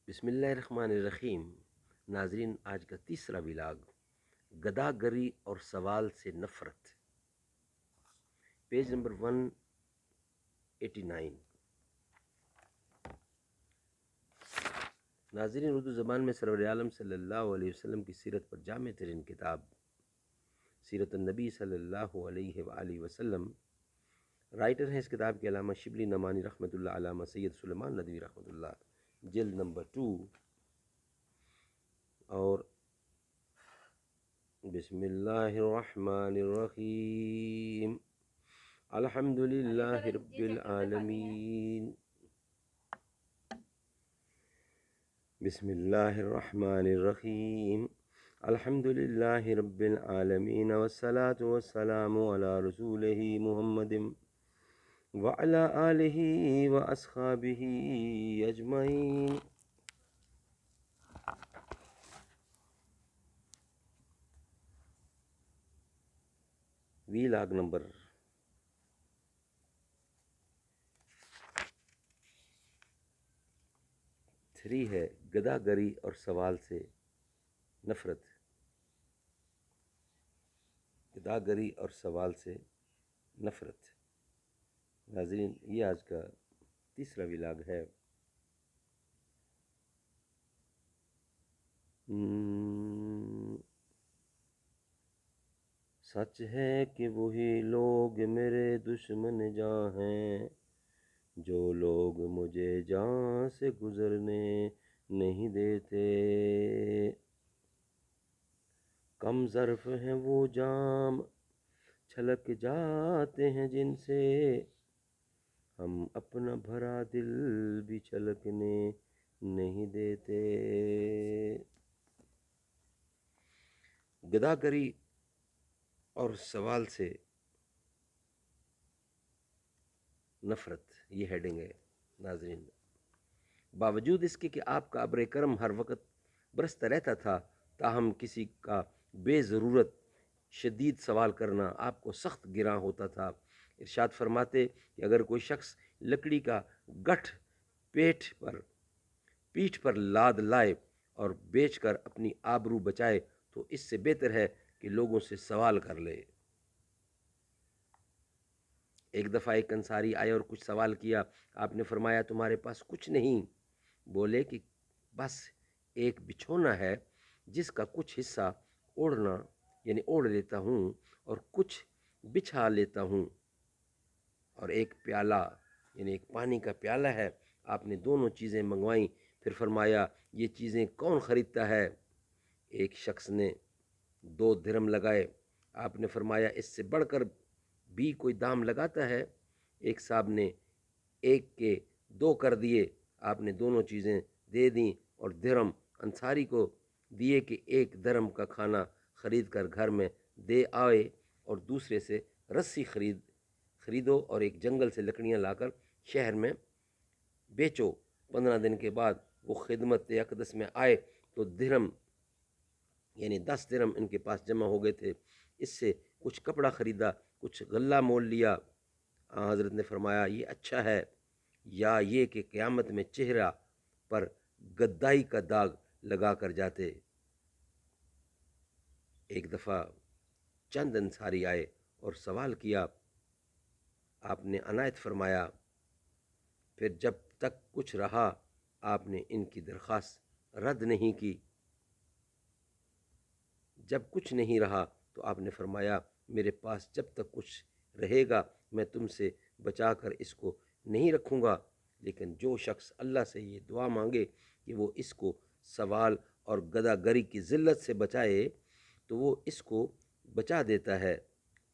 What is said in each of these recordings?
بسم اللہ الرحمن الرحیم۔ ناظرین، آج کا تیسرا ولاگ گدا گری اور سوال سے نفرت، پیج نمبر 189۔ ناظرین، اردو زبان میں سرور عالم صلی اللہ علیہ وسلم کی سیرت پر جامع ترین کتاب سیرت النبی صلی اللہ علیہ وآلہ وسلم، رائٹر ہیں اس کتاب کے علامہ شبلی نعمانی رحمۃ اللہ، علامہ سید سلیمان ندوی رحمۃ اللہ، جلد نمبر 2۔ اور بسم اللہ الرحمن الرحیم، الحمد للہ رب العالمین، بسم اللہ الرحمن الرحیم، الحمد للہ رب العالمین، والصلاة والسلام علی رسولہ محمد وعلی آلہ واصحابہ اجمعین۔ ویلاگ نمبر 3 ہے، گدا گری اور سوال سے نفرت۔ گدا گری اور سوال سے نفرت۔ ناظرین، یہ آج کا تیسرا ولاگ ہے۔ سچ ہے کہ وہی لوگ میرے دشمن جاں ہیں، جو لوگ مجھے جاں سے گزرنے نہیں دیتے۔ کم ظرف ہیں وہ جام چھلک جاتے ہیں جن سے، ہم اپنا بھرا دل بھی چھلکنے نہیں دیتے۔ گدا گری اور سوال سے نفرت، یہ ہیڈنگ ہے ناظرین۔ باوجود اس کے کہ آپ کا ابر کرم ہر وقت برستا رہتا تھا، تاہم کسی کا بے ضرورت شدید سوال کرنا آپ کو سخت گراں ہوتا تھا۔ ارشاد فرماتے کہ اگر کوئی شخص لکڑی کا گٹھ پیٹھ پر لاد لائے اور بیچ کر اپنی آبرو بچائے تو اس سے بہتر ہے کہ لوگوں سے سوال کر لے۔ ایک دفعہ ایک انصاری آئے اور کچھ سوال کیا۔ آپ نے فرمایا تمہارے پاس کچھ نہیں؟ بولے کہ بس ایک بچھونا ہے جس کا کچھ حصہ اوڑھ لیتا ہوں اور کچھ بچھا لیتا ہوں، اور ایک پیالہ یعنی ایک پانی کا پیالہ ہے۔ آپ نے دونوں چیزیں منگوائیں، پھر فرمایا یہ چیزیں کون خریدتا ہے؟ ایک شخص نے 2 درہم لگائے۔ آپ نے فرمایا اس سے بڑھ کر بھی کوئی دام لگاتا ہے؟ ایک صاحب نے 1 کے 2 کر دیے۔ آپ نے دونوں چیزیں دے دیں اور درہم انصاری کو دیے کہ 1 درہم کا کھانا خرید کر گھر میں دے آئے اور دوسرے سے رسی خریدو اور ایک جنگل سے لکڑیاں لا کر شہر میں بیچو۔ 15 دن کے بعد وہ خدمت اقدس میں آئے تو درہم یعنی 10 درہم ان کے پاس جمع ہو گئے تھے۔ اس سے کچھ کپڑا خریدا، کچھ غلہ مول لیا۔ حضرت نے فرمایا یہ اچھا ہے یا یہ کہ قیامت میں چہرہ پر گدائی کا داغ لگا کر جاتے۔ ایک دفعہ چند انصاری آئے اور سوال کیا۔ آپ نے عنایت فرمایا۔ پھر جب تک کچھ رہا آپ نے ان کی درخواست رد نہیں کی۔ جب کچھ نہیں رہا تو آپ نے فرمایا میرے پاس جب تک کچھ رہے گا میں تم سے بچا کر اس کو نہیں رکھوں گا، لیکن جو شخص اللہ سے یہ دعا مانگے کہ وہ اس کو سوال اور گدا گری کی ذلت سے بچائے تو وہ اس کو بچا دیتا ہے،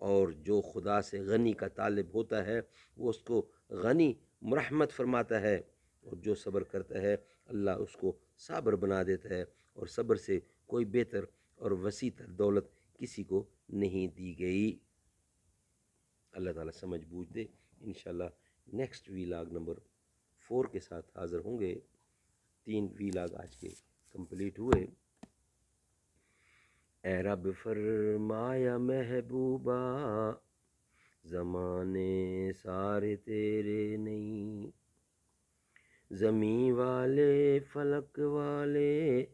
اور جو خدا سے غنی کا طالب ہوتا ہے وہ اس کو غنی مرحمت فرماتا ہے، اور جو صبر کرتا ہے اللہ اس کو صابر بنا دیتا ہے، اور صبر سے کوئی بہتر اور وسیع تر دولت کسی کو نہیں دی گئی۔ اللہ تعالیٰ سمجھ بوجھ دے۔ انشاءاللہ نیکسٹ ویلاگ نمبر 4 کے ساتھ حاضر ہوں گے۔ 3 ویلاگ آج کے کمپلیٹ ہوئے۔ اے رب فرمایا محبوبہ زمانے سارے تیرے نہیں، زمیں والے فلک والے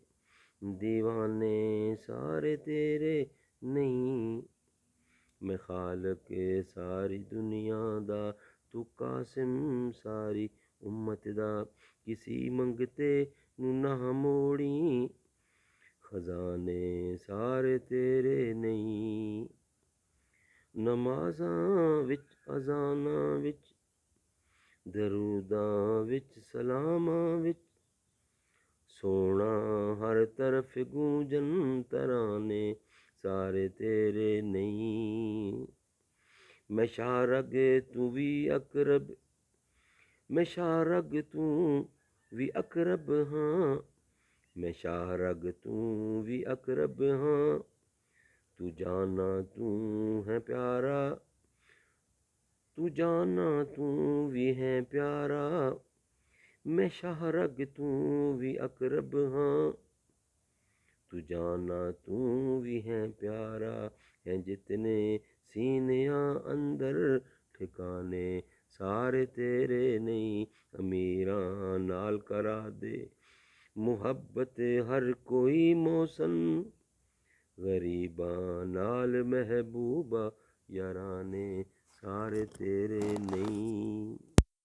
دیوانے سارے تیرے نہیں، میں خالق ساری دنیا دا تو قاسم ساری امت دا، کسی منگتے نو نہ موڑی، خزانے سارے تیرے نہیں، نمازاں وچ اذاناں وچ دروداں وچ سلاماں وچ، سونا ہر طرف گونجن ترانے سارے تیرے نہیں، میں شارگ تو بھی اقرب، میں شارگ تو بھی اقرب ہاں، میں شارگ تو بھی اقرب ہاں، تو جانا تو ہے پیارا، تو جانا تو بھی ہے پیارا، میں شارگ تو بھی اقرب ہاں، تو جانا تو بھی ہے پیارا، ہیں جتنے سینیاں اندر ٹھکانے سارے تیرے نہیں، امیراں نال کرا دے محبت ہر کوئی موسن، غریباں نال محبوبہ یارانے سارے تیرے نہیں۔